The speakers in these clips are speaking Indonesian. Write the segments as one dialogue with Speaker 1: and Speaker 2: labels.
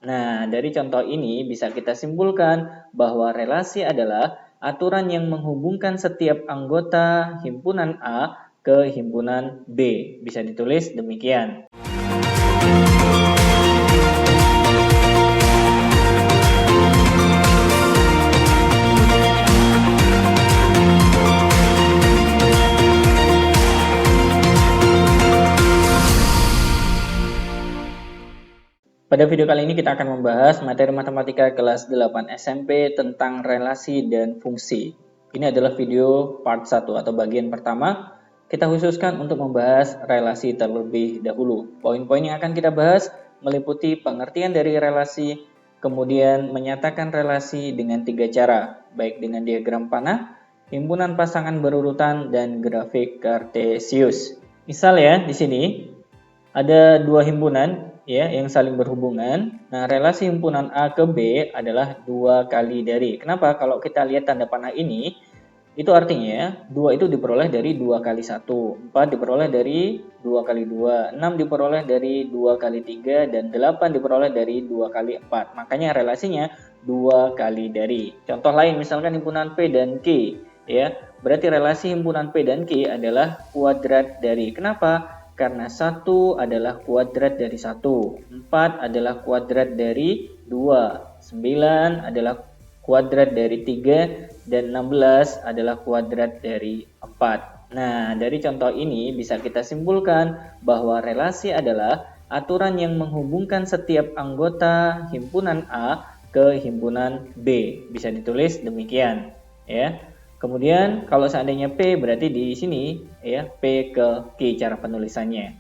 Speaker 1: Nah, dari contoh ini bisa kita simpulkan bahwa relasi adalah aturan yang menghubungkan setiap anggota himpunan A ke himpunan B. Bisa ditulis demikian. Pada video kali ini kita akan membahas materi matematika kelas 8 SMP tentang relasi dan fungsi. Ini adalah video part 1 atau bagian pertama. Kita khususkan untuk membahas relasi terlebih dahulu. Poin-poin yang akan kita bahas meliputi pengertian dari relasi, kemudian menyatakan relasi dengan 3 cara, baik dengan diagram panah, himpunan pasangan berurutan, dan grafik kartesius. Misal ya, di sini ada dua himpunan ya yang saling berhubungan. Nah, relasi himpunan A ke B adalah 2 kali dari. Kenapa? Kalau kita lihat tanda panah ini, itu artinya 2 itu diperoleh dari 2 kali 1, 4 diperoleh dari 2 kali 2, 6 diperoleh dari 2 kali 3, dan 8 diperoleh dari 2 kali 4. Makanya relasinya 2 kali dari. Contoh lain misalkan himpunan P dan Q ya. Berarti relasi himpunan P dan Q adalah kuadrat dari. Kenapa? Karena 1 adalah kuadrat dari 1, 4 adalah kuadrat dari 2, 9 adalah kuadrat dari 3, dan 16 adalah kuadrat dari 4. Nah, dari contoh ini bisa kita simpulkan bahwa relasi adalah aturan yang menghubungkan setiap anggota himpunan A ke himpunan B. Bisa ditulis demikian, ya. Kemudian kalau seandainya P berarti di sini ya P ke Q cara penulisannya.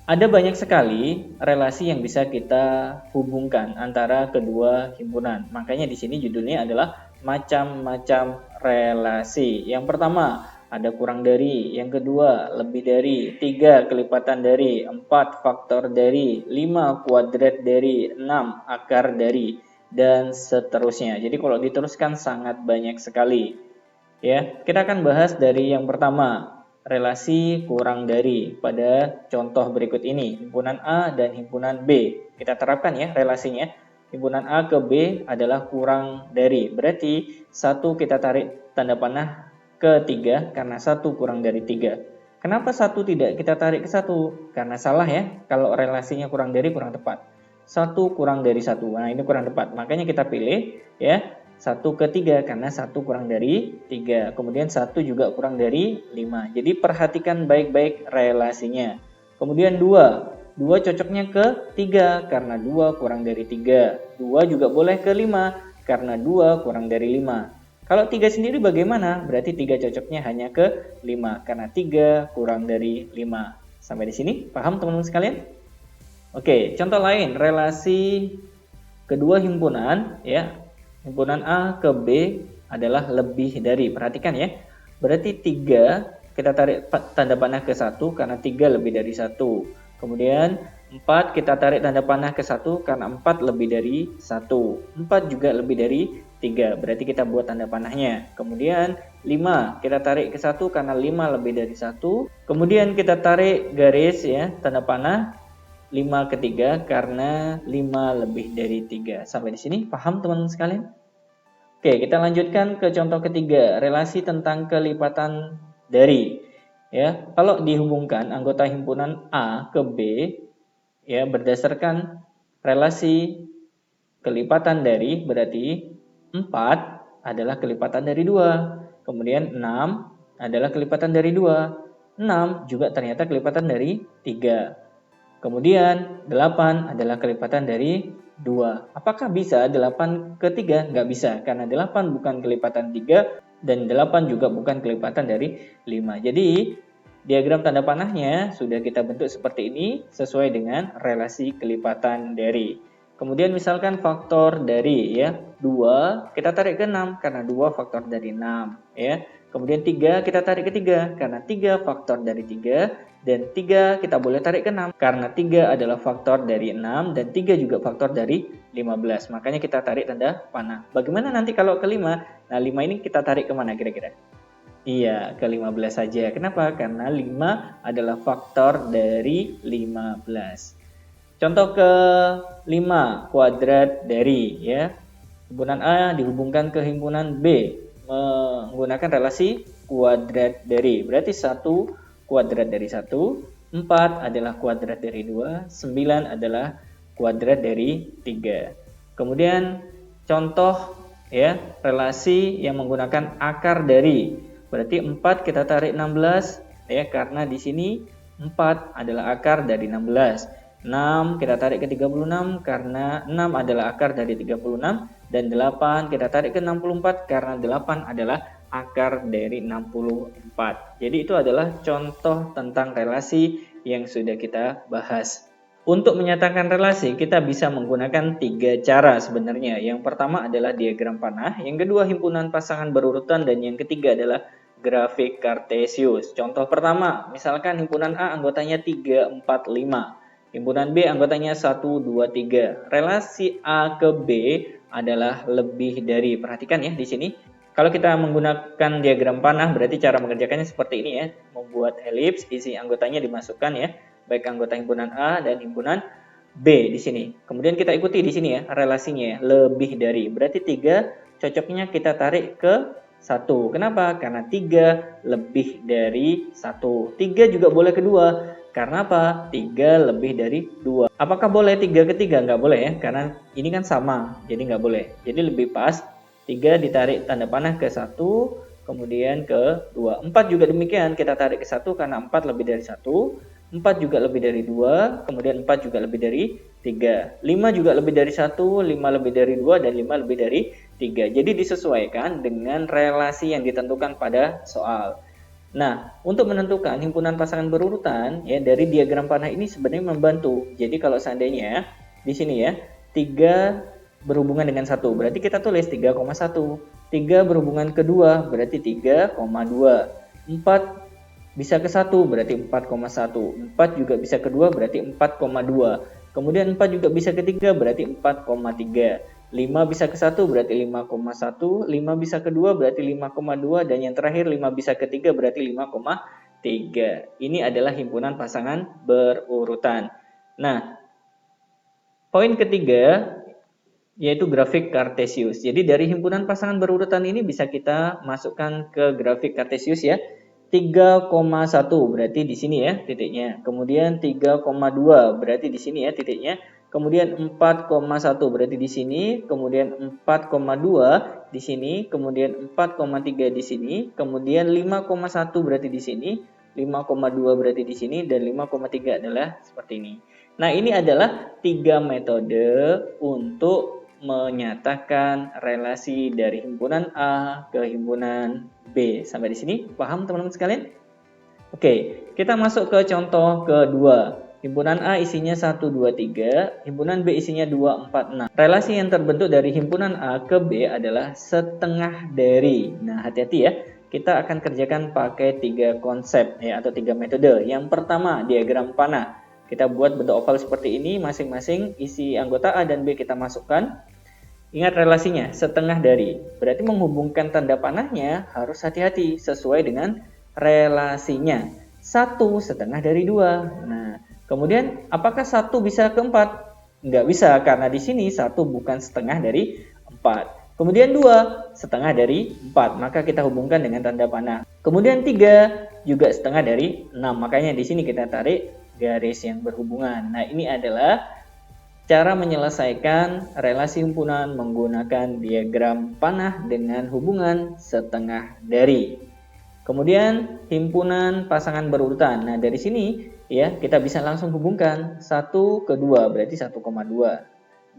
Speaker 1: Ada banyak sekali relasi yang bisa kita hubungkan antara kedua himpunan. Makanya di sini judulnya adalah macam-macam relasi. Yang pertama ada kurang dari, yang kedua lebih dari, 3 kelipatan dari, 4 faktor dari, 5 kuadrat dari, 6 akar dari, dan seterusnya. Jadi kalau diteruskan sangat banyak sekali. Ya, kita akan bahas dari yang pertama, relasi kurang dari pada contoh berikut ini, himpunan A dan himpunan B. Kita terapkan ya relasinya. Himpunan A ke B adalah kurang dari. Berarti 1 kita tarik tanda panah ke 3 karena 1 kurang dari 3. Kenapa 1 tidak kita tarik ke 1? Karena salah ya, kalau relasinya kurang dari kurang tepat. 1 kurang dari 1. Nah, ini kurang tepat. Makanya kita pilih ya 1 ke 3 karena 1 kurang dari 3. Kemudian 1 juga kurang dari 5. Jadi perhatikan baik-baik relasinya. Kemudian 2. 2 cocoknya ke 3 karena 2 kurang dari 3. 2 juga boleh ke 5 karena 2 kurang dari 5. Kalau 3 sendiri bagaimana? Berarti 3 cocoknya hanya ke 5 karena 3 kurang dari 5. Sampai di sini paham teman-teman sekalian? Oke, contoh lain relasi kedua himpunan ya. Himpunan A ke B adalah lebih dari. Perhatikan ya. Berarti 3 kita tarik tanda panah ke 1 karena 3 lebih dari 1. Kemudian 4 kita tarik tanda panah ke 1 karena 4 lebih dari 1. 4 juga lebih dari 3. Berarti kita buat tanda panahnya. Kemudian 5 kita tarik ke 1 karena 5 lebih dari 1. Kemudian kita tarik garis ya, tanda panah 5 ke 3 karena 5 lebih dari 3. Sampai di sini paham teman-teman sekalian? Oke, kita lanjutkan ke contoh ketiga, relasi tentang kelipatan dari. Ya, kalau dihubungkan anggota himpunan A ke B ya berdasarkan relasi kelipatan dari berarti 4 adalah kelipatan dari 2. Kemudian 6 adalah kelipatan dari 2. 6 juga ternyata kelipatan dari 3. Kemudian 8 adalah kelipatan dari 2. Apakah bisa 8 ke 3? Nggak bisa, karena 8 bukan kelipatan 3 dan 8 juga bukan kelipatan dari 5. Jadi diagram tanda panahnya sudah kita bentuk seperti ini sesuai dengan relasi kelipatan dari. Kemudian misalkan faktor dari ya 2 kita tarik ke 6 karena 2 faktor dari 6 ya. Kemudian 3 kita tarik ke 3 karena 3 faktor dari 3, dan 3 kita boleh tarik ke 6 karena 3 adalah faktor dari 6 dan 3 juga faktor dari 15. Makanya kita tarik tanda panah. Bagaimana nanti kalau ke 5? Nah, 5 ini kita tarik kemana kira-kira? Iya, ke 15 saja. Kenapa? Karena 5 adalah faktor dari 15. Contoh ke-5, kuadrat dari ya. Himpunan A dihubungkan ke himpunan B menggunakan relasi kuadrat dari. Berarti 1 kuadrat dari 1, 4 adalah kuadrat dari 2, 9 adalah kuadrat dari 3. Kemudian contoh ya, relasi yang menggunakan akar dari. Berarti 4 kita tarik 16 ya, karena di sini 4 adalah akar dari 16. 6 kita tarik ke 36 karena 6 adalah akar dari 36, dan 8 kita tarik ke 64 karena 8 adalah akar dari 64. Jadi itu adalah contoh tentang relasi yang sudah kita bahas. Untuk menyatakan relasi kita bisa menggunakan 3 cara sebenarnya. Yang pertama adalah diagram panah, yang kedua himpunan pasangan berurutan, dan yang ketiga adalah grafik Kartesius. Contoh pertama, misalkan himpunan A anggotanya 3, 4, 5. Himpunan B anggotanya 1, 2, 3. Relasi A ke B adalah lebih dari. Perhatikan ya di sini. Kalau kita menggunakan diagram panah, berarti cara mengerjakannya seperti ini ya. Membuat elips, isi anggotanya dimasukkan ya. Baik anggota himpunan A dan himpunan B di sini. Kemudian kita ikuti di sini ya relasinya ya, lebih dari. Berarti 3 cocoknya kita tarik ke 1. Kenapa? Karena 3 lebih dari 1. 3 juga boleh kedua. Karena apa? 3 lebih dari 2. Apakah boleh 3 ke 3? Nggak boleh ya, karena ini kan sama, jadi nggak boleh. Jadi lebih pas 3 ditarik tanda panah ke 1, kemudian ke 2. 4 juga demikian, kita tarik ke 1 karena 4 lebih dari 1. 4 juga lebih dari 2, kemudian 4 juga lebih dari 3. 5 juga lebih dari 1, 5 lebih dari 2, dan 5 lebih dari 3. Jadi disesuaikan dengan relasi yang ditentukan pada soal. Nah, untuk menentukan himpunan pasangan berurutan ya dari diagram panah ini sebenarnya membantu. Jadi kalau seandainya di sini ya 3 berhubungan dengan 1, berarti kita tulis 3,1. 3 berhubungan kedua berarti 3,2. 4 bisa ke 1 berarti 4,1. 4 juga bisa kedua berarti 4,2. Kemudian 4 juga bisa ketiga berarti 4,3. 5 bisa ke 1 berarti 5,1, 5 bisa ke 2 berarti 5,2, dan yang terakhir 5 bisa ke 3 berarti 5,3. Ini adalah himpunan pasangan berurutan. Nah, poin ketiga yaitu grafik Kartesius. Jadi dari himpunan pasangan berurutan ini bisa kita masukkan ke grafik Kartesius ya. 3,1 berarti di sini ya titiknya. Kemudian 3,2 berarti di sini ya titiknya. Kemudian 4,1 berarti di sini, kemudian 4,2 di sini, kemudian 4,3 di sini, kemudian 5,1 berarti di sini, 5,2 berarti di sini, dan 5,3 adalah seperti ini. Nah, ini adalah 3 metode untuk menyatakan relasi dari himpunan A ke himpunan B. Sampai di sini paham teman-teman sekalian? Oke, kita masuk ke contoh kedua. Himpunan A isinya 1, 2, 3, himpunan B isinya 2, 4, 6. Relasi yang terbentuk dari himpunan A ke B adalah setengah dari. Nah, hati-hati ya. Kita akan kerjakan pakai 3 konsep ya, atau 3 metode. Yang pertama, diagram panah. Kita buat bentuk oval seperti ini, masing-masing isi anggota A dan B kita masukkan. Ingat relasinya, setengah dari. Berarti menghubungkan tanda panahnya harus hati-hati sesuai dengan relasinya. 1 setengah dari 2. Nah, kemudian apakah 1 bisa ke 4? Nggak bisa, karena di sini 1 bukan setengah dari 4. Kemudian 2 setengah dari 4, maka kita hubungkan dengan tanda panah. Kemudian 3 juga setengah dari 6, makanya di sini kita tarik garis yang berhubungan. Nah, ini adalah cara menyelesaikan relasi himpunan menggunakan diagram panah dengan hubungan setengah dari. Kemudian himpunan pasangan berurutan. Nah, dari sini ya kita bisa langsung hubungkan 1 ke 2 berarti 1,2.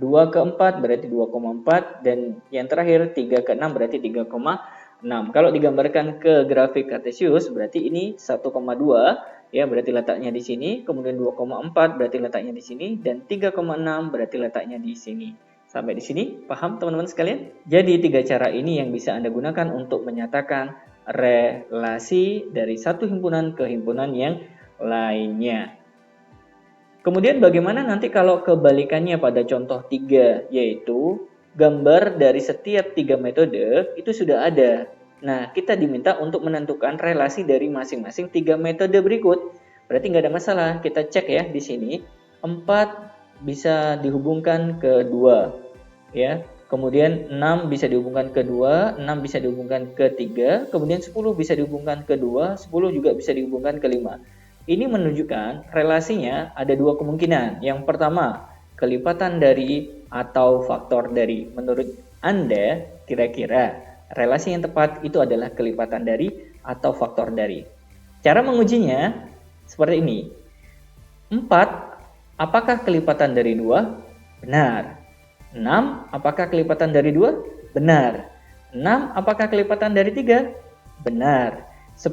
Speaker 1: 2 ke 4 berarti 2,4, dan yang terakhir 3 ke 6 berarti 3,6. Kalau digambarkan ke grafik Kartesius berarti ini 1,2 ya, berarti letaknya di sini, kemudian 2,4 berarti letaknya di sini, dan 3,6 berarti letaknya di sini. Sampai di sini paham teman-teman sekalian? Jadi 3 cara ini yang bisa Anda gunakan untuk menyatakan relasi dari satu himpunan ke himpunan yang lainnya. Kemudian bagaimana nanti kalau kebalikannya pada contoh 3, yaitu gambar dari setiap 3 metode itu sudah ada. Nah, kita diminta untuk menentukan relasi dari masing-masing 3 metode berikut. Berarti nggak ada masalah, kita cek ya di sini. 4 bisa dihubungkan ke 2, ya. Kemudian 6 bisa dihubungkan ke 2, 6 bisa dihubungkan ke 3, kemudian 10 bisa dihubungkan ke 2, 10 juga bisa dihubungkan ke 5. Ini menunjukkan relasinya ada dua kemungkinan. Yang pertama, kelipatan dari atau faktor dari. Menurut Anda, kira-kira relasi yang tepat itu adalah kelipatan dari atau faktor dari. Cara mengujinya seperti ini. 4, apakah kelipatan dari 2? Benar. 6, apakah kelipatan dari 2? Benar. 6, apakah kelipatan dari 3? Benar. 10,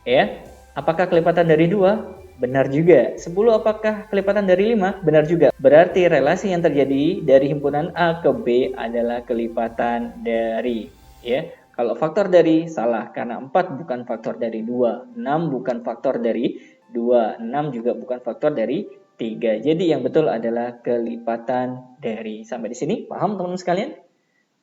Speaker 1: ya. Apakah kelipatan dari 2? Benar juga. 10 apakah kelipatan dari 5? Benar juga. Berarti relasi yang terjadi dari himpunan A ke B adalah kelipatan dari, ya. Kalau faktor dari salah, karena 4 bukan faktor dari 2, 6 bukan faktor dari 2, 6 juga bukan faktor dari 3. Jadi yang betul adalah kelipatan dari. Sampai di sini paham teman-teman sekalian?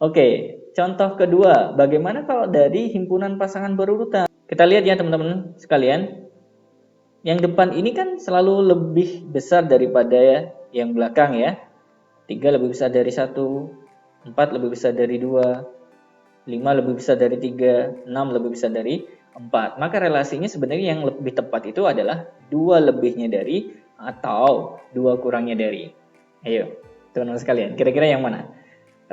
Speaker 1: Oke, contoh kedua, bagaimana kalau dari himpunan pasangan berurutan? Kita lihat ya teman-teman sekalian, yang depan ini kan selalu lebih besar daripada yang belakang ya. 3 lebih besar dari 1, 4 lebih besar dari 2, 5 lebih besar dari 3, 6 lebih besar dari 4. Maka relasinya sebenarnya yang lebih tepat itu adalah 2 lebihnya dari atau 2 kurangnya dari. Ayo, teman-teman sekalian, kira-kira yang mana?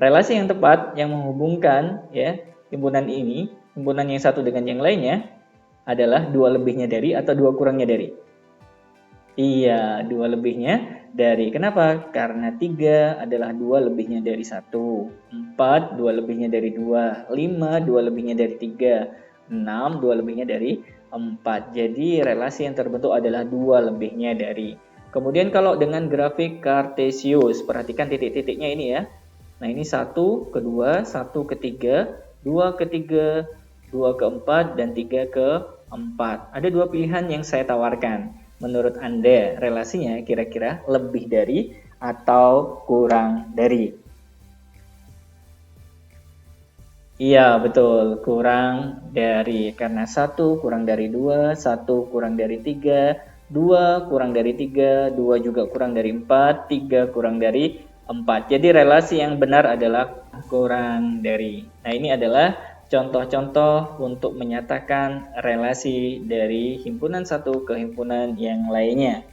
Speaker 1: Relasi yang tepat yang menghubungkan ya himpunan ini, himpunan yang satu dengan yang lainnya adalah 2 lebihnya dari atau 2 kurangnya dari. Iya, 2 lebihnya dari. Kenapa? Karena 3 adalah 2 lebihnya dari 1. 4, 2 lebihnya dari 2. 5, 2 lebihnya dari 3. 6, 2 lebihnya dari 4. Jadi relasi yang terbentuk adalah 2 lebihnya dari. Kemudian kalau dengan grafik kartesius, perhatikan titik-titiknya ini ya. Nah ini 1 ke 2, 1 ke 3, 2 ke 3, 2 ke 4, dan 3 ke 4. Ada dua pilihan yang saya tawarkan. Menurut Anda, relasinya kira-kira lebih dari atau kurang dari? Iya, betul. Kurang dari. Karena 1 kurang dari 2, 1 kurang dari 3, 2 kurang dari 3, 2 juga kurang dari 4, 3 kurang dari 4. Jadi relasi yang benar adalah kurang dari. Nah, ini adalah contoh-contoh untuk menyatakan relasi dari himpunan satu ke himpunan yang lainnya.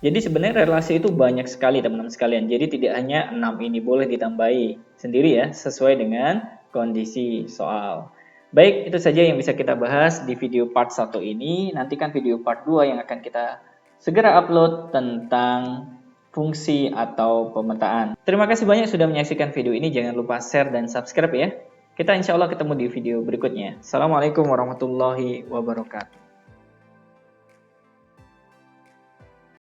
Speaker 1: Jadi sebenarnya relasi itu banyak sekali teman-teman sekalian. Jadi tidak hanya 6 ini, boleh ditambahi sendiri ya, sesuai dengan kondisi soal. Baik, itu saja yang bisa kita bahas di video part 1 ini. Nantikan video part 2 yang akan kita segera upload tentang fungsi atau pemetaan. Terima kasih banyak sudah menyaksikan video ini. Jangan lupa share dan subscribe ya. Kita insya Allah ketemu di video berikutnya. Assalamualaikum warahmatullahi wabarakatuh.